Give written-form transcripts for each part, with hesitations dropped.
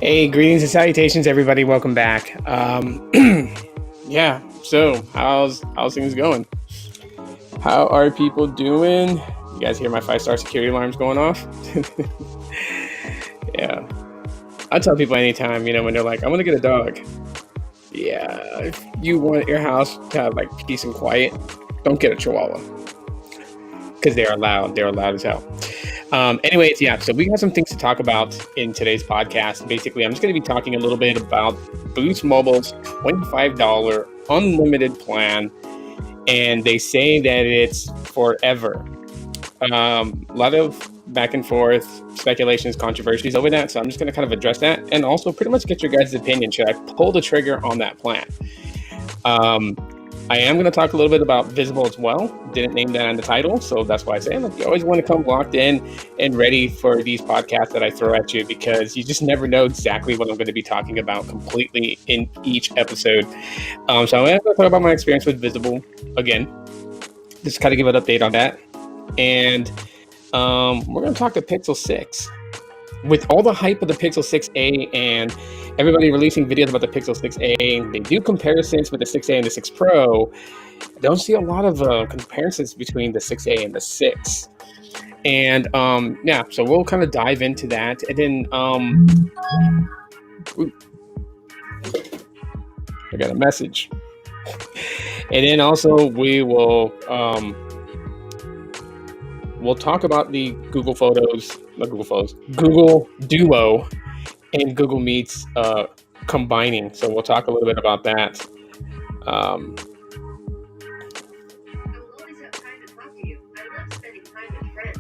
Hey, greetings and salutations, everybody. Welcome back. Yeah. So, how's things going? How are people doing? You guys hear my 5-star security alarms going off? Yeah. I tell people anytime, when they're like, "I want to get a dog." Yeah. If you want your house to have like peace and quiet, don't get a Chihuahua because they're loud. They're loud as hell. Anyways, yeah, so we have some things to talk about in today's podcast. Basically, I'm just going to be talking a little bit about Boost Mobile's $25 unlimited plan, and they say that it's forever. A lot of back and forth speculations, controversies over that, so I'm just going to kind of address that and also pretty much get your guys' opinion. Should I pull the trigger on that plan? I am going to talk a little bit about Visible as well. Didn't name that on the title, so that's why I say, look, you always want to come locked in and ready for these podcasts that I throw at you, because you just never know exactly what I'm going to be talking about completely in each episode. So I'm going to talk about my experience with Visible again, just kind of give an update on that. And we're going to talk the Pixel 6. With all the hype of the Pixel 6a and everybody releasing videos about the Pixel 6a, they do comparisons with the 6a and the 6 Pro. I don't see a lot of comparisons between the 6a and the 6. And yeah, so we'll kind of dive into that. And then I got a message. And then also we will we'll talk about the Google Duo and Google Meets combining. So we'll talk a little bit about that. I will always have time to talk to you. I love spending time with friends.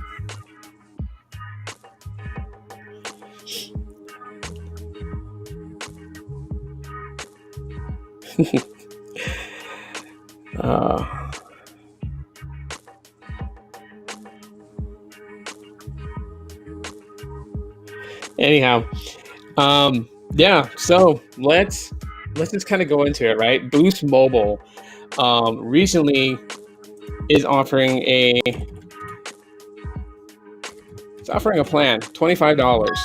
Anyhow, yeah. So let's just kind of go into it, right? Boost Mobile recently is offering a plan, $25.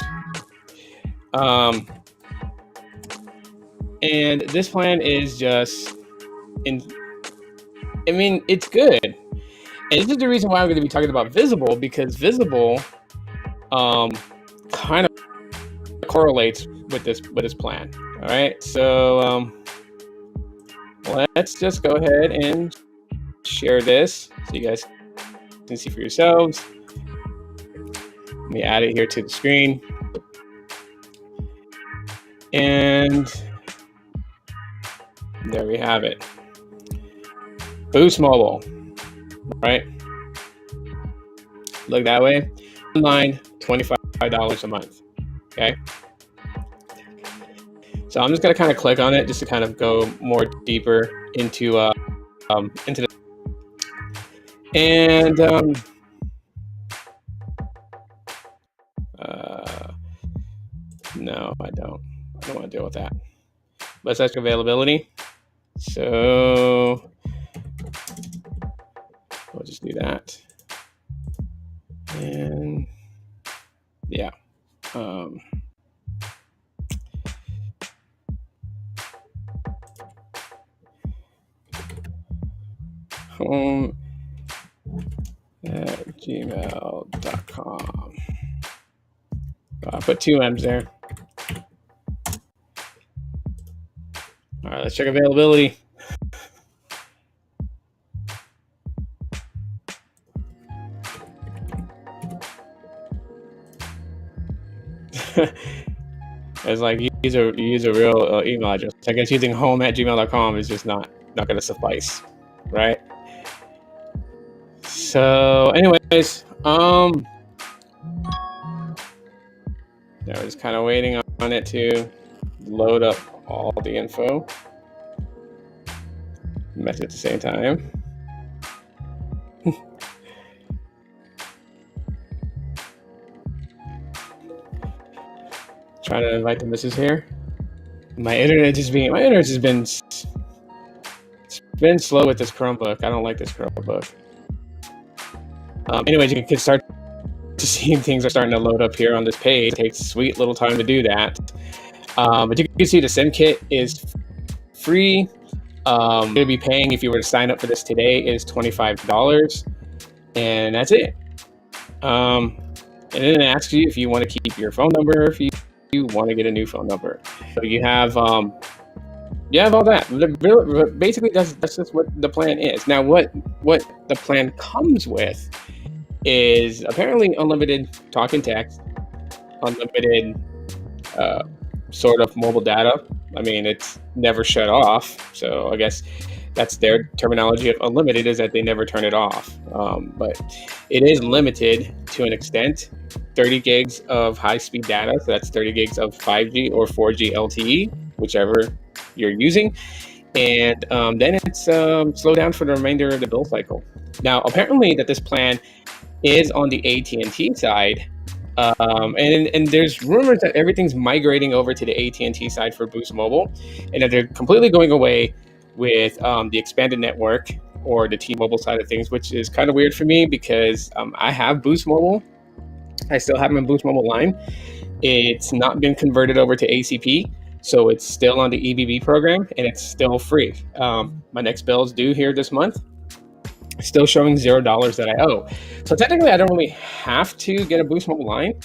And this plan is just it's good. And this is the reason why I'm going to be talking about Visible, because Visible kind of correlates with this plan. All right, so let's just go ahead and share this so you guys can see for yourselves. Let me add it here to the screen. And there we have it. Boost Mobile, right? Look that way. Online, $25 a month. Okay. So I'm just gonna kind of click on it just to kind of go more deeper into the. And no, I don't want to deal with that. Let's ask availability. So we'll just do that. And yeah. Home at gmail.com. I'll put 2 M's there. All right, let's check availability. It's like you use a real email address. I guess using home at gmail.com is just not going to suffice, right? So, anyways, yeah, we're just kind of waiting on it to load up all the info. Mess at the same time. Trying to invite the missus here. My internet just been slow with this Chromebook. I don't like this Chromebook. Anyways, you can start to see things are starting to load up here on this page. It takes a sweet little time to do that. But you can see the SIM kit is free. You're going to be paying, if you were to sign up for this today, is $25. And that's it. And then it asks you if you want to keep your phone number, if you want to get a new phone number. So you have all that. Basically, that's just what the plan is. Now, what the plan comes with is apparently unlimited talk and text, unlimited sort of mobile data. I mean, it's never shut off. So I guess that's their terminology of unlimited, is that they never turn it off. But it is limited to an extent. 30 gigs of high-speed data. So that's 30 gigs of 5G or 4G LTE, whichever you're using. And then it's slow down for the remainder of the bill cycle. Now, apparently that this plan is on the AT&T side. And there's rumors that everything's migrating over to the AT&T side for Boost Mobile, and that they're completely going away with the expanded network or the T-Mobile side of things, which is kind of weird for me because I have Boost Mobile. I still have my Boost Mobile line. It's not been converted over to ACP, so it's still on the EBB program, and it's still free. My next bill is due here this month. Still showing $0 that I owe. So technically, I don't really have to get a Boost Mobile line.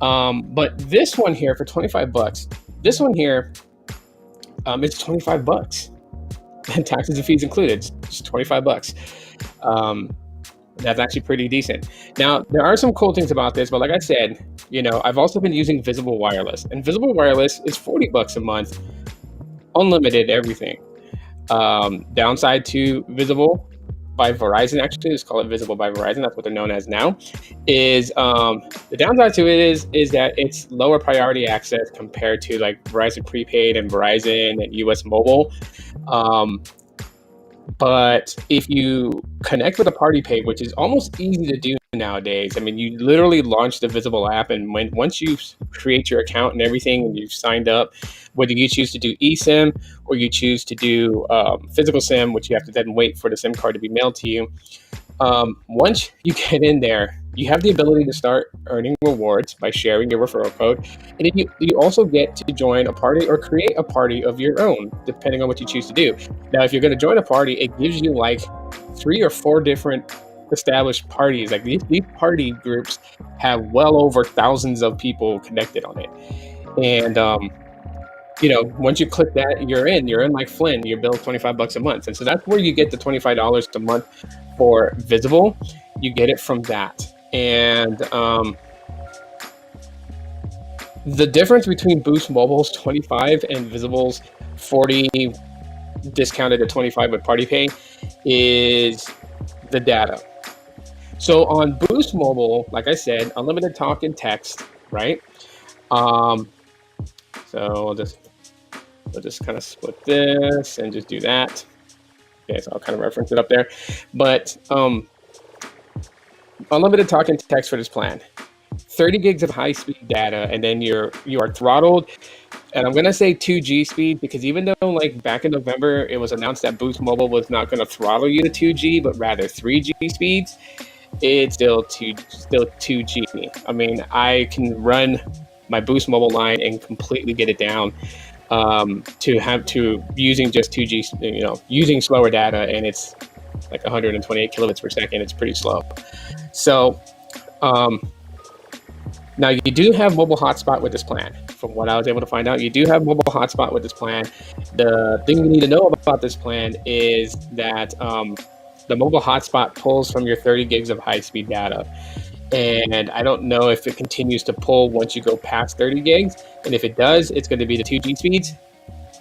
But this one here for $25, this one here, it's $25. And taxes and fees included. It's $25. That's actually pretty decent. Now, there are some cool things about this, but like I said, I've also been using Visible Wireless, and Visible Wireless is $40 a month, unlimited everything. Downside to Visible by Verizon, actually, let's call it Visible by Verizon, that's what they're known as now, is the downside to it is that it's lower priority access compared to like Verizon Prepaid and Verizon and US Mobile. But if you connect with a party pay, which is almost easy to do nowadays, I mean, you literally launch the Visible app, and once you create your account and everything, and you've signed up, whether you choose to do eSIM or you choose to do physical SIM, which you have to then wait for the SIM card to be mailed to you, once you get in there, you have the ability to start earning rewards by sharing your referral code. And you also get to join a party or create a party of your own, depending on what you choose to do. Now, if you're going to join a party, it gives you like 3 or 4 different established parties. Like these party groups have well over thousands of people connected on it. And, once you click that, you're in like Flynn, you're billed $25 a month. And so that's where you get the $25 a month for Visible. You get it from that. And the difference between Boost Mobile's $25 and Visible's $40 discounted at $25 with Party Pay is the data. So on Boost Mobile, like I said, unlimited talk and text, right? So we'll just kind of split this and just do that. Okay, so I'll kind of reference it up there. But unlimited talk and text for this plan. 30 gigs of high-speed data, and then you are throttled. And I'm going to say 2G speed because even though like back in November, it was announced that Boost Mobile was not going to throttle you to 2G, but rather 3G speeds, it's still 2G. I mean, I can run my Boost Mobile line and completely get it down to using just 2G, using slower data, and it's like 128 kilobits per second. It's pretty slow. So now you do have mobile hotspot with this plan. From what I was able to find out, you do have mobile hotspot with this plan. The thing you need to know about this plan is that the mobile hotspot pulls from your 30 gigs of high-speed data. And I don't know if it continues to pull once you go past 30 gigs. And if it does, it's going to be the 2G speeds.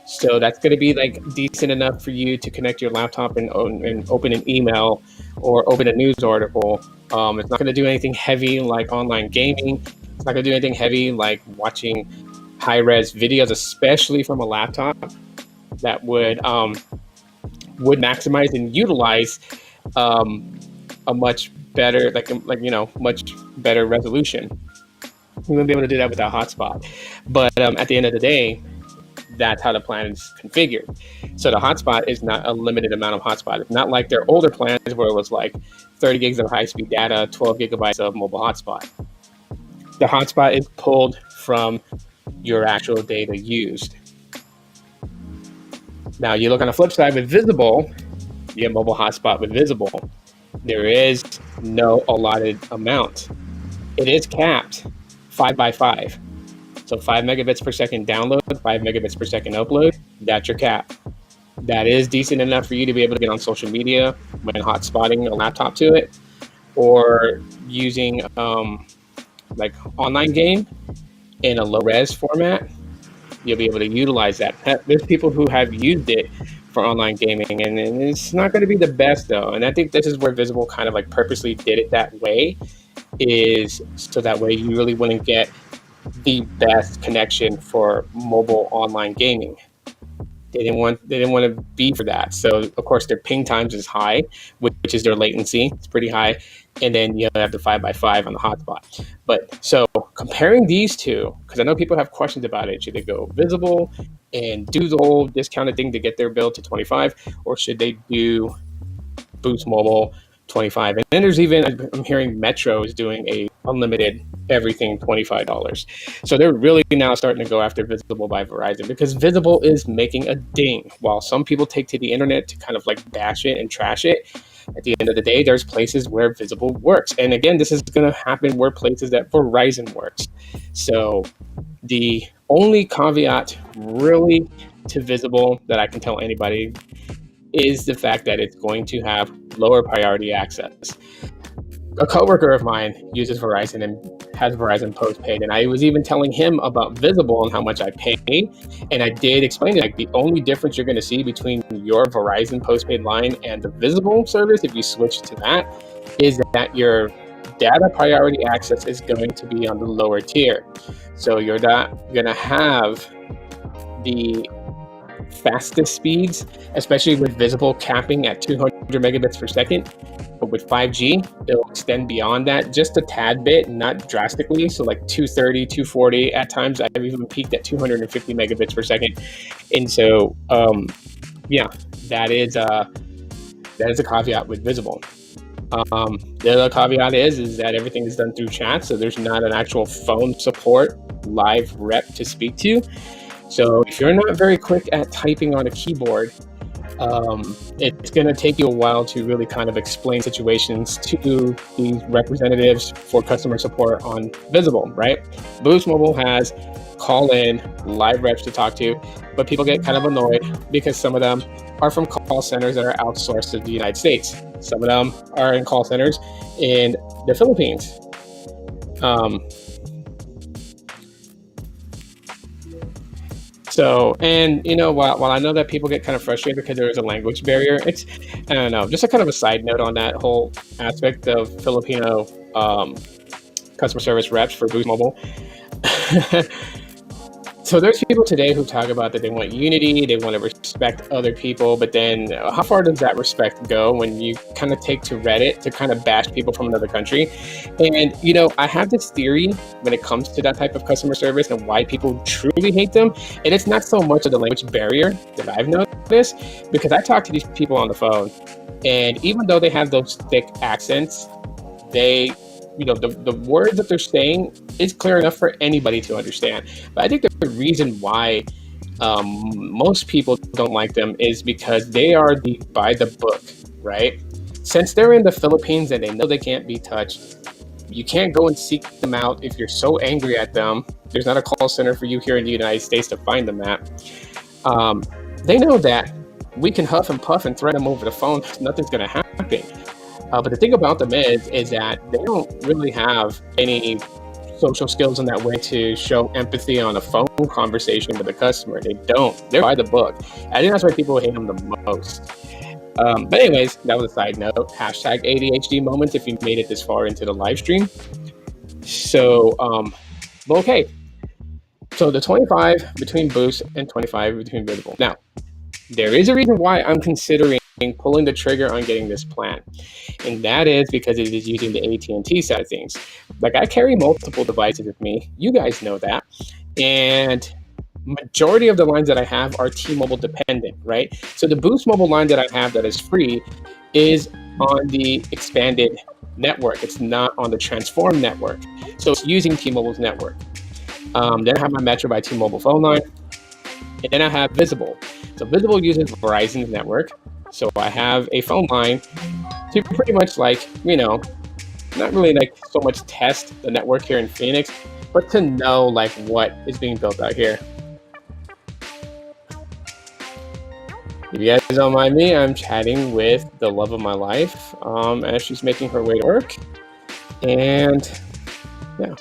So that's going to be like decent enough for you to connect your laptop and open an email or open a news article. It's not going to do anything heavy like online gaming. It's not going to do anything heavy like watching high-res videos, especially from a laptop that would maximize and utilize a much better, much better resolution. You wouldn't be able to do that without hotspot. But at the end of the day, that's how the plan is configured. So the hotspot is not a limited amount of hotspot. It's not like their older plans where it was like 30 gigs of high-speed data, 12 gigabytes of mobile hotspot. The hotspot is pulled from your actual data used. Now you look on the flip side with Visible, you get mobile hotspot with Visible. There is no allotted amount. It is capped 5 by 5. So 5 megabits per second download, 5 megabits per second upload, that's your cap. That is decent enough for you to be able to get on social media when hotspotting a laptop to it, or using like online game in a low res format. You'll be able to utilize that. There's people who have used it for online gaming, and it's not going to be the best though. And I think this is where Visible kind of like purposely did it that way, is so that way you really wouldn't get the best connection for mobile online gaming. They didn't want to be for that. So of course their ping times is high, which is their latency. It's pretty high. And then you have the 5 by 5 on the hotspot. But so comparing these two, because I know people have questions about it, should they go Visible and do the whole discounted thing to get their bill to 25, or should they do Boost Mobile 25? And then there's even, I'm hearing Metro is doing a unlimited everything $25. So they're really now starting to go after Visible by Verizon, because Visible is making a ding. While some people take to the internet to kind of like bash it and trash it, at the end of the day, there's places where Visible works. And again, this is going to happen where places that Verizon works. So the only caveat really to Visible that I can tell anybody is the fact that it's going to have lower priority access. A coworker of mine uses Verizon and has Verizon postpaid, and I was even telling him about Visible and how much I pay. And I did explain it, like the only difference you're going to see between your Verizon postpaid line and the Visible service, if you switch to that, is that your data priority access is going to be on the lower tier. So you're not going to have the fastest speeds, especially with Visible capping at 200 megabits per second. But with 5G, it'll extend beyond that just a tad bit, not drastically. So like 230, 240, at times I've even peaked at 250 megabits per second. And so, yeah, that is a caveat with Visible. The other caveat is that everything is done through chat. So there's not an actual phone support live rep to speak to. So if you're not very quick at typing on a keyboard, it's going to take you a while to really kind of explain situations to these representatives for customer support on Visible, right? Boost Mobile has call-in live reps to talk to, but people get kind of annoyed because some of them are from call centers that are outsourced to the United States. Some of them are in call centers in the Philippines. So, and you know, while I know that people get kind of frustrated because there is a language barrier, it's, I don't know, just a kind of a side note on that whole aspect of Filipino customer service reps for Boost Mobile. So there's people today who talk about that they want unity, they want to respect other people, but then how far does that respect go when you kind of take to Reddit to kind of bash people from another country? And, you know, I have this theory when it comes to that type of customer service and why people truly hate them. And it's not so much of the language barrier that I've noticed, because I talk to these people on the phone, and even though they have those thick accents, they, you know, the words that they're saying is clear enough for anybody to understand. But I think the reason why most people don't like them is because they are the by the book, right? Since they're in the Philippines and they know they can't be touched, you can't go and seek them out if you're so angry at them. There's not a call center for you here in the United States to find them at. They know that we can huff and puff and threaten them over the phone. Nothing's going to happen. But the thing about them is that they don't really have any social skills in that way to show empathy on a phone conversation with a customer. They don't. They're by the book. I think that's why people hate them the most. But anyways, that was a side note. Hashtag ADHD moments if you made it this far into the live stream. So, but okay. So the 25 between Boost and 25 between Visible. Now, there is a reason why I'm considering pulling the trigger on getting this plan. And that is because it is using the AT&T side of things. Like, I carry multiple devices with me. You guys know that. And majority of the lines that I have are T-Mobile dependent, right? So the Boost Mobile line that I have that is free is on the expanded network. It's not on the Transform network. So it's using T-Mobile's network. Then I have my Metro by T-Mobile phone line. And then I have Visible. So Visible uses Verizon's network. So I have a phone line to pretty much like, not really like so much test the network here in Phoenix, but to know like what is being built out here. If you guys don't mind me, I'm chatting with the love of my life as she's making her way to work. And yeah.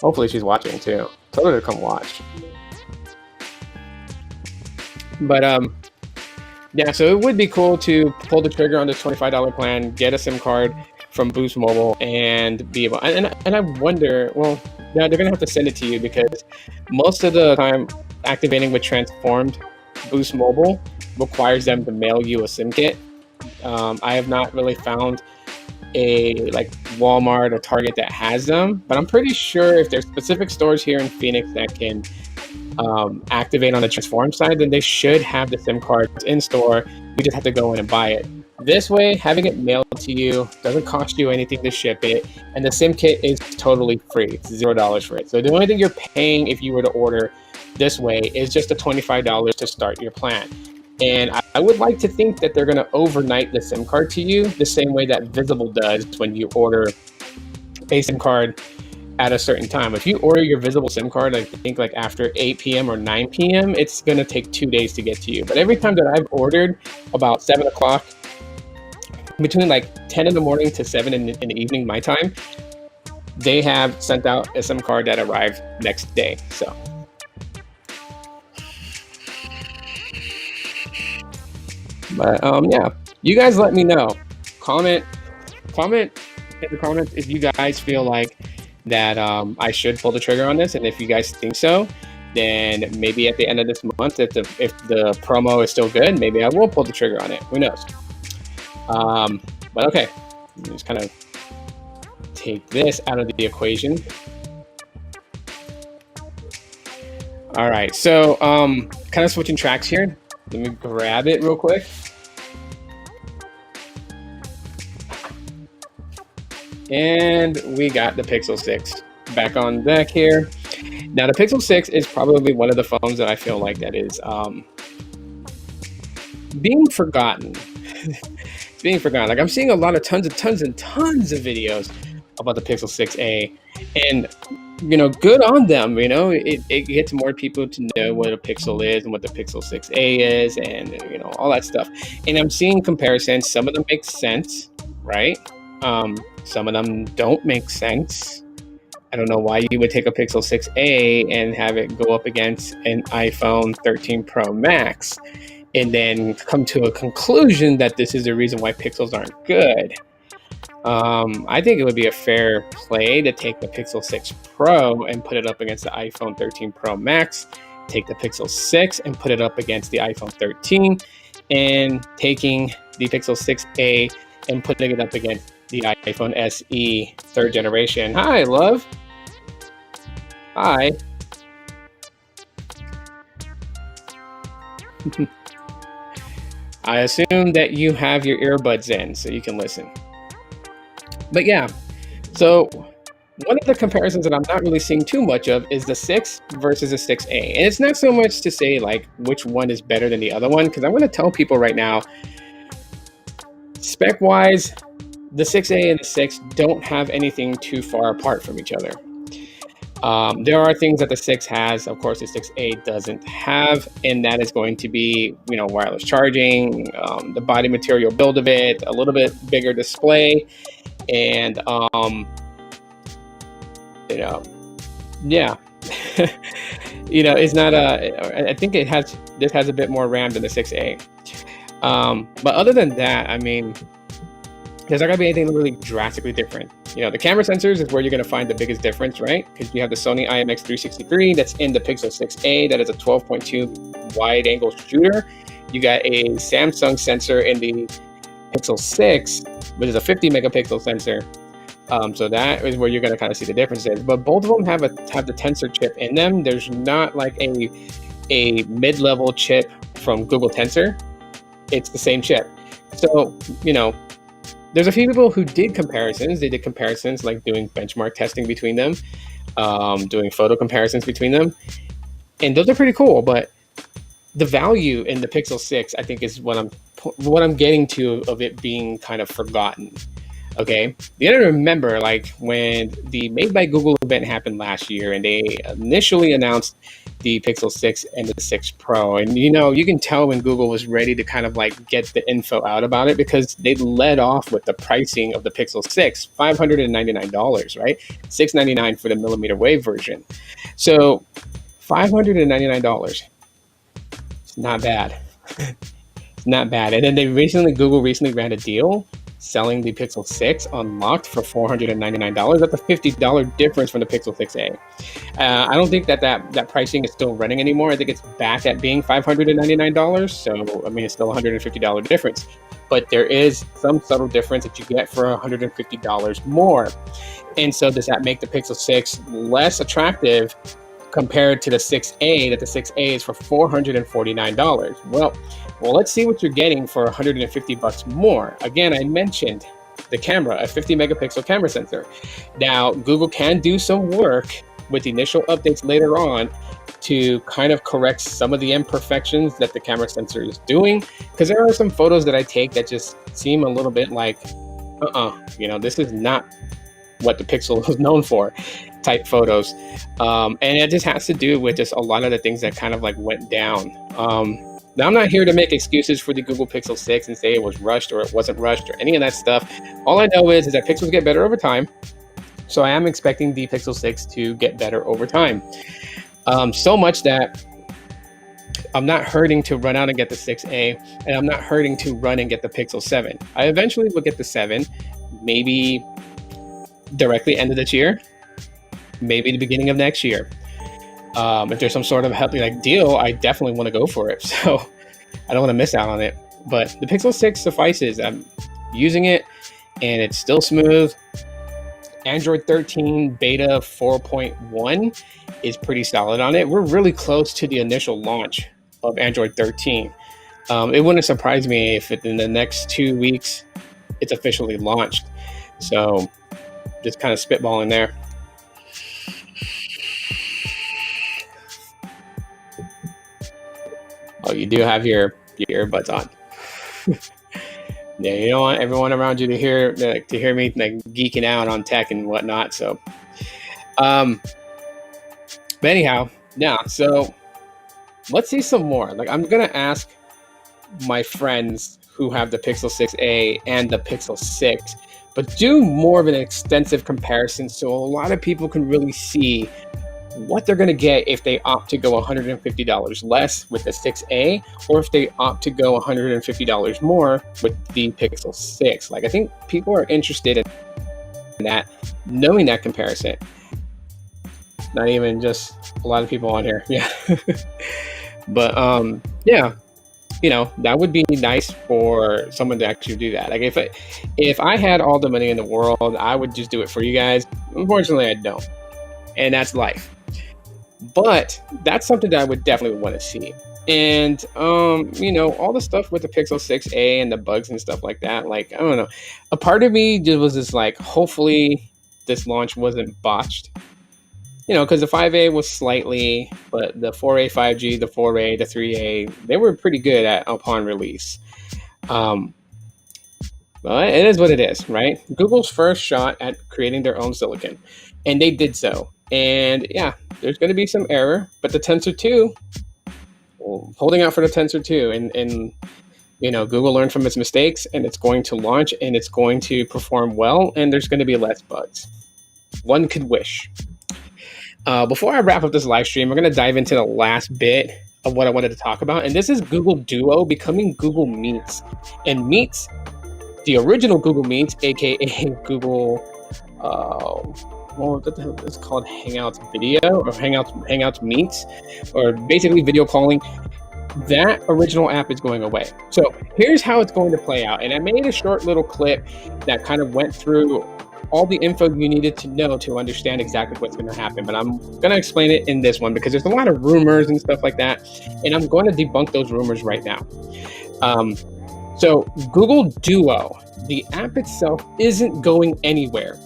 Hopefully she's watching too. Tell her to come watch. But yeah, so it would be cool to pull the trigger on this $25 plan, get a SIM card from Boost Mobile, and be able. And I wonder, well, yeah, they're gonna have to send it to you because most of the time activating with Transformed Boost Mobile requires them to mail you a SIM kit. I have not really found a like Walmart or Target that has them, but I'm pretty sure if there's specific stores here in Phoenix that can activate on the Transform side, then they should have the SIM cards in store. You just have to go in and buy it. This way, having it mailed to you doesn't cost you anything to ship it, and the SIM kit is totally free. It's $0 for it. So the only thing you're paying if you were to order this way is just the $25 to start your plan. And I would like to think that they're going to overnight the SIM card to you the same way that Visible does when you order a SIM card at a certain time. If you order your Visible SIM card, I think like after 8 p.m. or 9 p.m., it's going to take 2 days to get to you. But every time that I've ordered about 7 o'clock, between like 10 in the morning to 7 in the evening, my time, they have sent out a SIM card that arrived next day. So. But yeah, you guys let me know. Comment in the comments if you guys feel like that I should pull the trigger on this, and if you guys think so, then maybe at the end of this month, if the promo is still good, maybe I will pull the trigger on it. Who knows? But okay, let me just kind of take this out of the equation. All right, so kind of switching tracks here. Let me grab it real quick. And we got the Pixel 6 back on deck here. Now the Pixel 6 is probably one of the phones that I feel like that is being forgotten. It's being forgotten. Like, I'm seeing a lot of tons of videos about the Pixel 6a, and good on them. It gets more people to know what a Pixel is and what the Pixel 6a is, and all that stuff. And I'm seeing comparisons. Some of them make sense, right? Some of them don't make sense. I don't know why you would take a Pixel 6a and have it go up against an iPhone 13 Pro Max and then come to a conclusion that this is the reason why Pixels aren't good. I think it would be a fair play to take the Pixel 6 Pro and put it up against the iPhone 13 Pro Max, take the Pixel 6 and put it up against the iPhone 13, and taking the Pixel 6a and putting it up against the iPhone SE 3rd generation. Hi, love. Hi. I assume that you have your earbuds in so you can listen. But yeah, so one of the comparisons that I'm not really seeing too much of is the 6 versus the 6a. And it's not so much to say like which one is better than the other one, because I'm going to tell people right now, spec-wise, the 6a and the 6 don't have anything too far apart from each other. There are things that the 6 has, of course, the 6a doesn't have, and that is going to be, wireless charging, the body material build of it, a little bit bigger display, and yeah, it's not I think this has a bit more RAM than the 6a. But other than that, I mean, there's not gonna be anything really drastically different. the camera sensors is where you're going to find the biggest difference, right? Because you have the Sony IMX363 that's in the Pixel 6a, that is a 12.2 wide angle shooter. You got a Samsung sensor in the Pixel 6, which is a 50 megapixel sensor. So that is where you're going to kind of see the differences. But both of them have the Tensor chip in them. There's not like a mid-level chip from Google Tensor. It's the same chip. So, there's a few people who did comparisons. They did comparisons like doing benchmark testing between them, doing photo comparisons between them. And those are pretty cool. But the value in the Pixel 6, I think, is what I'm getting to of it being kind of forgotten. Okay, you gotta remember, like, when the Made by Google event happened last year, and they initially announced the Pixel 6 and the 6 Pro, and you can tell when Google was ready to kind of like get the info out about it, because they led off with the pricing of the Pixel 6, $599, right? $699 for the millimeter wave version. So $599, it's not bad. It's not bad. And then Google recently ran a deal selling the Pixel 6 unlocked for $499. That's a $50 difference from the Pixel 6a. I don't think that pricing is still running anymore. I think it's back at being $599. So, I mean, it's still a $150 difference. But there is some subtle difference that you get for $150 more. And so does that make the Pixel 6 less attractive compared to the 6a, that the 6a is for $449? Well, let's see what you're getting for $150 more. Again, I mentioned the camera, a 50 megapixel camera sensor. Now, Google can do some work with initial updates later on to kind of correct some of the imperfections that the camera sensor is doing, because there are some photos that I take that just seem a little bit like, this is not what the Pixel was known for type photos. And it just has to do with just a lot of the things that kind of like went down. Now, I'm not here to make excuses for the Google Pixel 6 and say it was rushed or it wasn't rushed or any of that stuff. All I know is that Pixels get better over time. So I am expecting the Pixel 6 to get better over time. So much that I'm not hurting to run out and get the 6a, and I'm not hurting to run and get the Pixel 7. I eventually will get the 7, maybe directly end of this year, maybe the beginning of next year. If there's some sort of deal, I definitely want to go for it. So I don't want to miss out on it. But the Pixel 6 suffices. I'm using it, and it's still smooth. Android 13 beta 4.1 is pretty solid on it. We're really close to the initial launch of Android 13. It wouldn't surprise me if in the next 2 weeks it's officially launched. So just kind of spitballing there. Oh, you do have your earbuds on. Yeah, you don't want everyone around you to hear me like geeking out on tech and whatnot. So, but anyhow, yeah. So let's see some more. Like, I'm gonna ask my friends who have the Pixel 6a and the Pixel 6, but do more of an extensive comparison so a lot of people can really see what they're going to get if they opt to go $150 less with the 6a, or if they opt to go $150 more with the Pixel 6. Like, I think people are interested in that, knowing that comparison. Not even just a lot of people on here. Yeah. But yeah, that would be nice for someone to actually do that. Like, if I had all the money in the world, I would just do it for you guys. Unfortunately, I don't. And that's life. But that's something that I would definitely want to see. And, all the stuff with the Pixel 6a and the bugs and stuff like that, like, I don't know. A part of me just was just like, hopefully this launch wasn't botched. Because the 5a was slightly, but the 4a 5G, the 4a, the 3a, they were pretty good upon release. But it is what it is, right? Google's first shot at creating their own silicon, and they did so. And yeah, there's going to be some error, but the Tensor 2, holding out for the Tensor 2, and Google learned from its mistakes, and it's going to launch, and it's going to perform well, and there's going to be less bugs. One could wish. Before I wrap up this live stream, we're going to dive into the last bit of what I wanted to talk about, and this is Google Duo becoming Google Meets. And Meets the original Google Meets, aka Google, what the hell is it called, Hangouts Video or Hangouts Meets, or basically video calling. That original app is going away. So here's how it's going to play out. And I made a short little clip that kind of went through all the info you needed to know to understand exactly what's going to happen. But I'm going to explain it in this one because there's a lot of rumors and stuff like that. And I'm going to debunk those rumors right now. So Google Duo, the app itself, isn't going anywhere.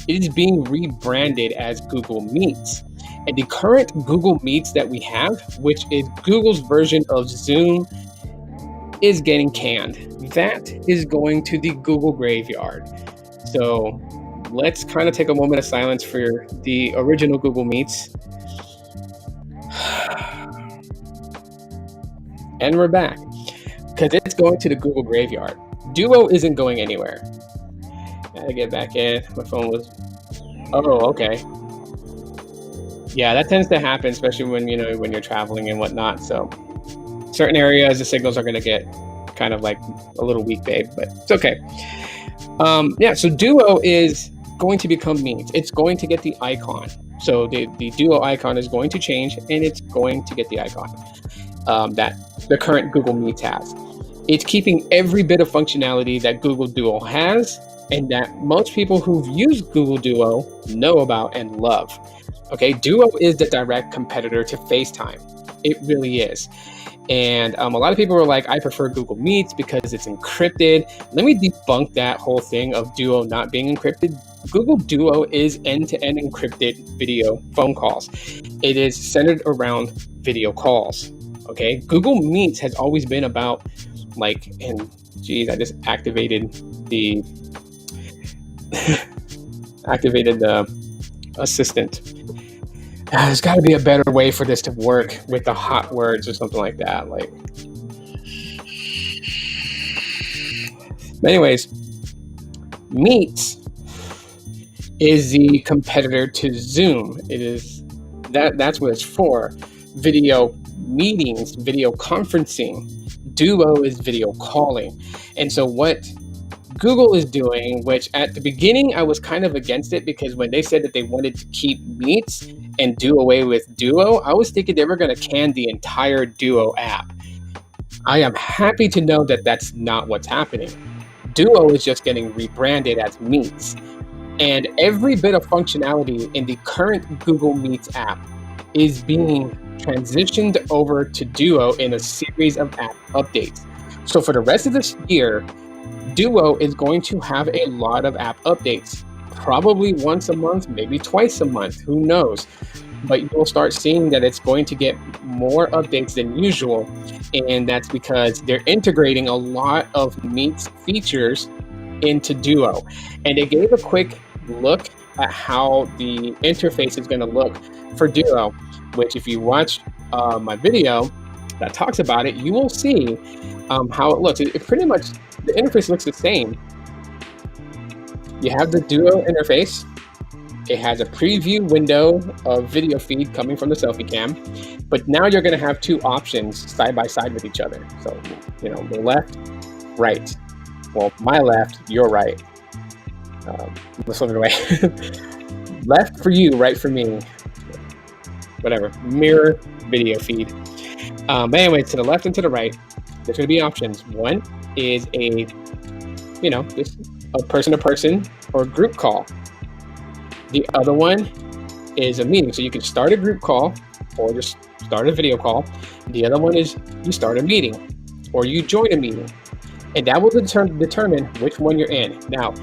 It is being rebranded as Google Meets. And the current Google Meets that we have, which is Google's version of Zoom, is getting canned. That is going to the Google graveyard. So let's kind of take a moment of silence for the original Google Meets. And we're back, because it's going to the Google graveyard. Duo isn't going anywhere. Gotta get back in. My phone was... Oh, okay. Yeah, that tends to happen, especially when you're traveling and whatnot. So certain areas, the signals are going to get kind of like a little weak, babe, but it's okay. So Duo is going to become Meets. It's going to get the icon. So the Duo icon is going to change, and it's going to get the icon that the current Google Meets has. It's keeping every bit of functionality that Google Duo has, and that most people who've used Google Duo know about and love. Okay, Duo is the direct competitor to FaceTime. It really is. And a lot of people were like, I prefer Google Meets because it's encrypted. Let me debunk that whole thing of Duo not being encrypted. Google Duo is end-to-end encrypted video phone calls. It is centered around video calls. Okay, Google Meets has always been about I just activated the assistant. There's got to be a better way for this to work with the hot words or something like that. But anyways, Meets is the competitor to Zoom. It is that's what it's for. Video meetings, video conferencing. Duo is video calling. And so what Google is doing, which at the beginning I was kind of against it, because when they said that they wanted to keep Meets and do away with Duo, I was thinking they were going to can the entire Duo app. I am happy to know that that's not what's happening. Duo is just getting rebranded as Meets. And every bit of functionality in the current Google Meets app is being transitioned over to Duo in a series of app updates. So for the rest of this year, Duo is going to have a lot of app updates, probably once a month, maybe twice a month, who knows? But you'll start seeing that it's going to get more updates than usual, and that's because they're integrating a lot of Meets features into Duo. And they gave a quick look at how the interface is going to look for Duo, which if you watch my video that talks about it, you will see how it looks. It pretty much, the interface looks the same. You have the Duo interface. It has a preview window of video feed coming from the selfie cam, but now you're going to have two options side by side with each other. So, the left, right. Well, my left, your right. Let's flip it away. Left for you, right for me. Whatever. Mirror video feed. But anyway, to the left and to the right, there's going to be options. One is just a person-to-person or group call. The other one is a meeting. So you can start a group call or just start a video call. The other one is you start a meeting or you join a meeting. And that will determine which one you're in. Now,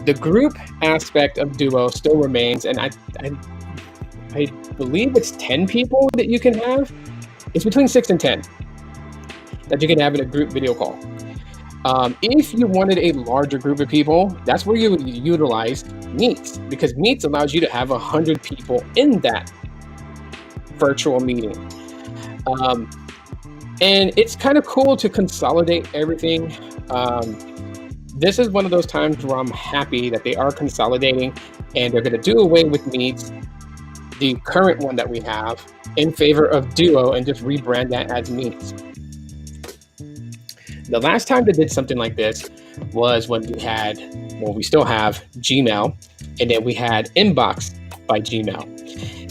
the group aspect of Duo still remains, and I believe it's 10 people that you can have. It's between 6 and 10 that you can have in a group video call. If you wanted a larger group of people, that's where you would utilize Meets, because Meets allows you to have 100 people in that virtual meeting. And it's kind of cool to consolidate everything. This is one of those times where I'm happy that they are consolidating and they're going to do away with Meets, the current one that we have, in favor of Duo and just rebrand that as Meets. The last time they did something like this was when we still have Gmail, and then we had Inbox by Gmail.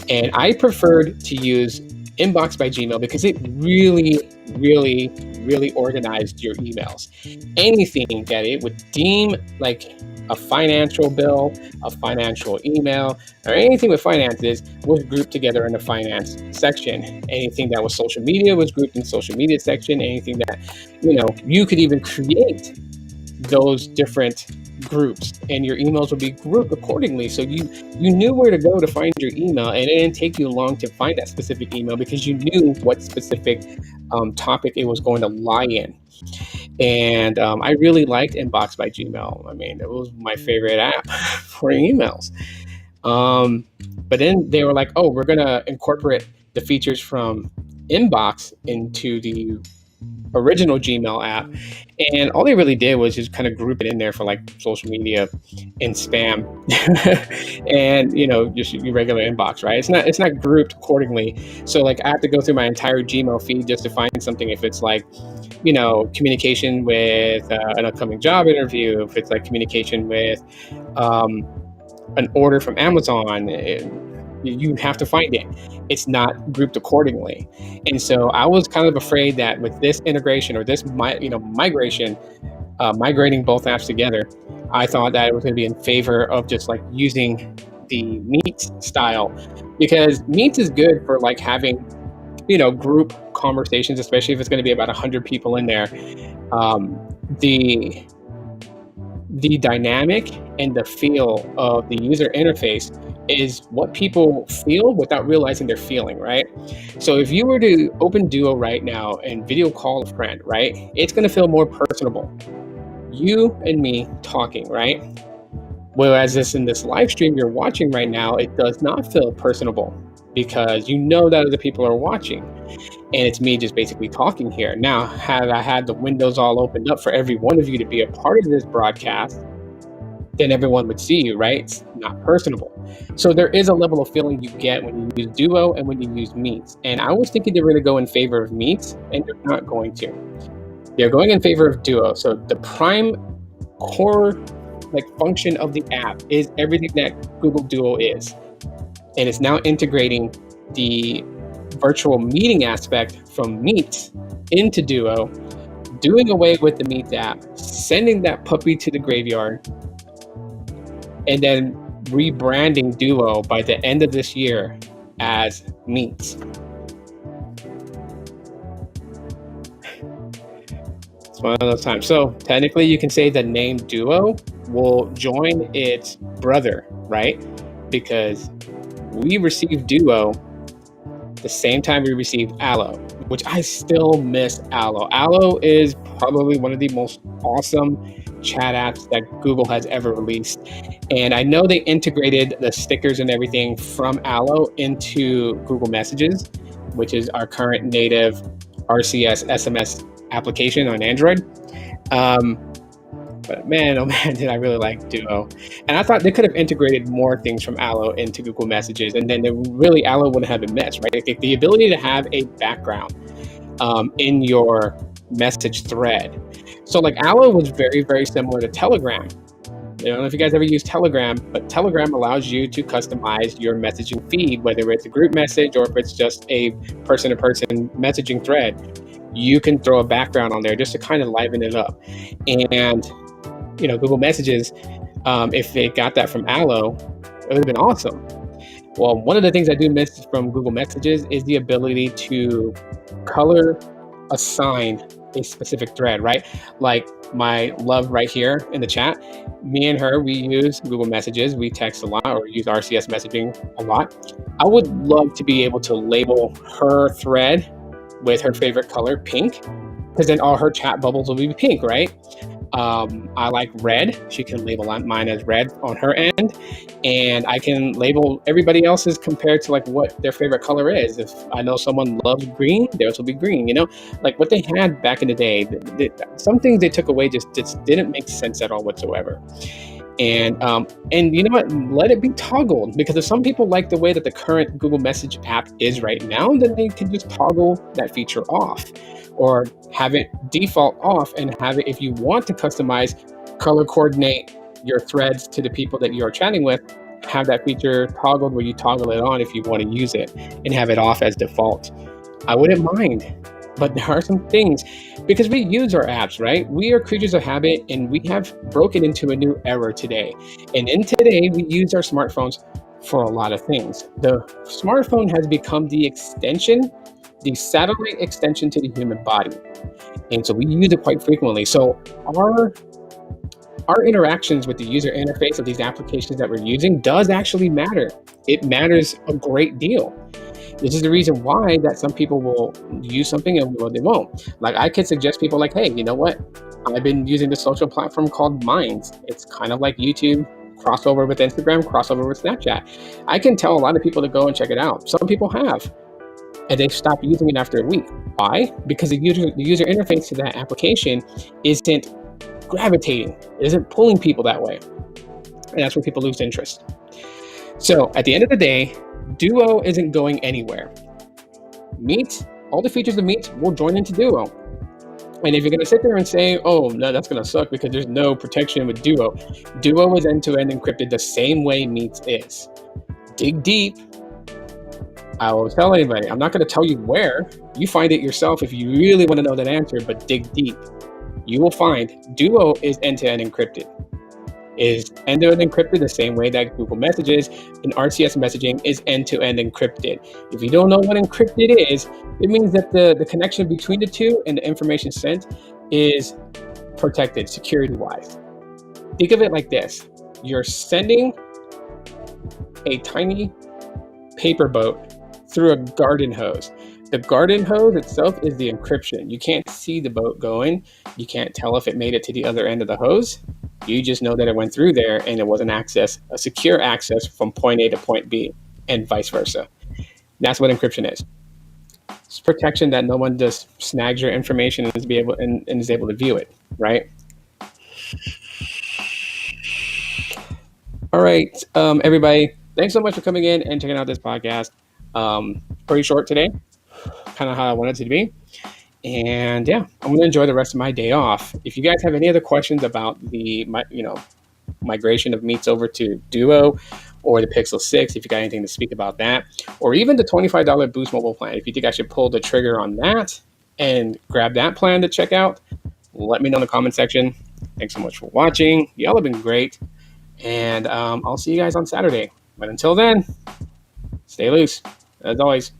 And I preferred to use Inbox by Gmail because it really, really, really organized your emails. Anything that it would deem like a financial bill, a financial email, or anything with finances was grouped together in the finance section. Anything that was social media was grouped in social media section. Anything that, you could even create those different groups, and your emails would be grouped accordingly. So you knew where to go to find your email, and it didn't take you long to find that specific email because you knew what specific topic it was going to lie in. And I really liked Inbox by Gmail. I mean, it was my favorite app for emails. But then they were like, oh, we're going to incorporate the features from Inbox into the original Gmail app. And all they really did was just kind of group it in there for like social media and spam and, just your regular inbox, right? It's not grouped accordingly. So like I have to go through my entire Gmail feed just to find something. If it's like, communication with an upcoming job interview, if it's like communication with an order from Amazon, you have to find it. It's not grouped accordingly. And so I was kind of afraid that with this integration or this migration, migrating both apps together, I thought that it was going to be in favor of just like using the Meets style, because Meets is good for like having group conversations, especially if it's going to be about 100 people in there. The dynamic and the feel of the user interface is what people feel without realizing they're feeling, right? So if you were to open Duo right now and video call a friend, right, it's going to feel more personable. You and me talking, right? Whereas in this live stream you're watching right now, it does not feel personable because you know that other people are watching. And it's me just basically talking here. Now, had I had the windows all opened up for every one of you to be a part of this broadcast, then everyone would see you, right? It's not personable. So there is a level of feeling you get when you use Duo and when you use Meets. And I was thinking they were going to go in favor of Meets, and they're not going to. They're going in favor of Duo. So the prime core function of the app is everything that Google Duo is. And it's now integrating the virtual meeting aspect from Meet into Duo, doing away with the Meet app, sending that puppy to the graveyard, and then rebranding Duo by the end of this year as Meet. It's one of those times. So technically you can say the name Duo will join its brother, right? Because we received Duo the same time we received Allo, which I still miss Allo. Allo is probably one of the most awesome chat apps that Google has ever released. And I know they integrated the stickers and everything from Allo into Google Messages, which is our current native RCS SMS application on Android. But man, oh man, did I really like Duo. And I thought they could have integrated more things from Allo into Google Messages, and then Allo wouldn't have been messed, right? Like the ability to have a background in your message thread. So like Allo was very, very similar to Telegram. I don't know if you guys ever use Telegram, but Telegram allows you to customize your messaging feed, whether it's a group message or if it's just a person-to-person messaging thread. You can throw a background on there just to kind of liven it up. And Google Messages, if they got that from Allo, it would have been awesome. Well, one of the things I do miss from Google Messages is the ability to color assign a specific thread, right? Like my love right here in the chat, me and her, we use Google Messages, we text a lot or use RCS messaging a lot. I would love to be able to label her thread with her favorite color, pink, because then all her chat bubbles will be pink, right? I like red. She can label mine as red on her end, and I can label everybody else's compared to like what their favorite color is. If I know someone loves green, theirs will be green. Like what they had back in the day. Some things they took away just didn't make sense at all whatsoever. And you know what? Let it be toggled, because if some people like the way that the current Google Message app is right now, then they can just toggle that feature off, or have it default off and have it, if you want to customize color coordinate your threads to the people that you're chatting with, have that feature toggled where you toggle it on if you want to use it, and have it off as default. I wouldn't mind, but there are some things, because we use our apps, right? We are creatures of habit, and we have broken into a new era today. And in today, we use our smartphones for a lot of things. The smartphone has become the extension, the satellite extension to the human body. And so we use it quite frequently. So our interactions with the user interface of these applications that we're using does actually matter. It matters a great deal. This is the reason why that some people will use something and they won't. Like, I could suggest people like, hey, you know what? I've been using this social platform called Minds. It's kind of like YouTube, crossover with Instagram, crossover with Snapchat. I can tell a lot of people to go and check it out. Some people have, and they've stopped using it after a week. Why? Because the user interface to that application isn't gravitating, it isn't pulling people that way. And that's where people lose interest. So at the end of the day, Duo isn't going anywhere. Meet, all the features of Meet will join into Duo. And if you're going to sit there and say, oh, no, that's going to suck because there's no protection with Duo. Duo is end-to-end encrypted the same way Meet is. Dig deep. I will tell anybody. I'm not going to tell you where. You find it yourself if you really want to know that answer, but dig deep. You will find Duo is end-to-end encrypted. Is end-to-end encrypted the same way that Google Messages and RCS messaging is end-to-end encrypted. If you don't know what encrypted is, it means that the connection between the two and the information sent is protected security-wise. Think of it like this. You're sending a tiny paper boat through a garden hose. The garden hose itself is the encryption. You can't see the boat going. You can't tell if it made it to the other end of the hose. You just know that it went through there and it was a secure access from point A to point B, and vice versa. That's what encryption is. It's protection that no one just snags your information and is able to view it, right? All right, everybody, thanks so much for coming in and checking out this podcast. Pretty short today, kind of how I wanted it to be. And yeah, I'm going to enjoy the rest of my day off. If you guys have any other questions about the migration of Meets over to Duo or the Pixel 6, if you got anything to speak about that, or even the $25 Boost mobile plan, if you think I should pull the trigger on that and grab that plan to check out, let me know in the comment section. Thanks so much for watching. Y'all have been great. And I'll see you guys on Saturday. But until then, stay loose, as always.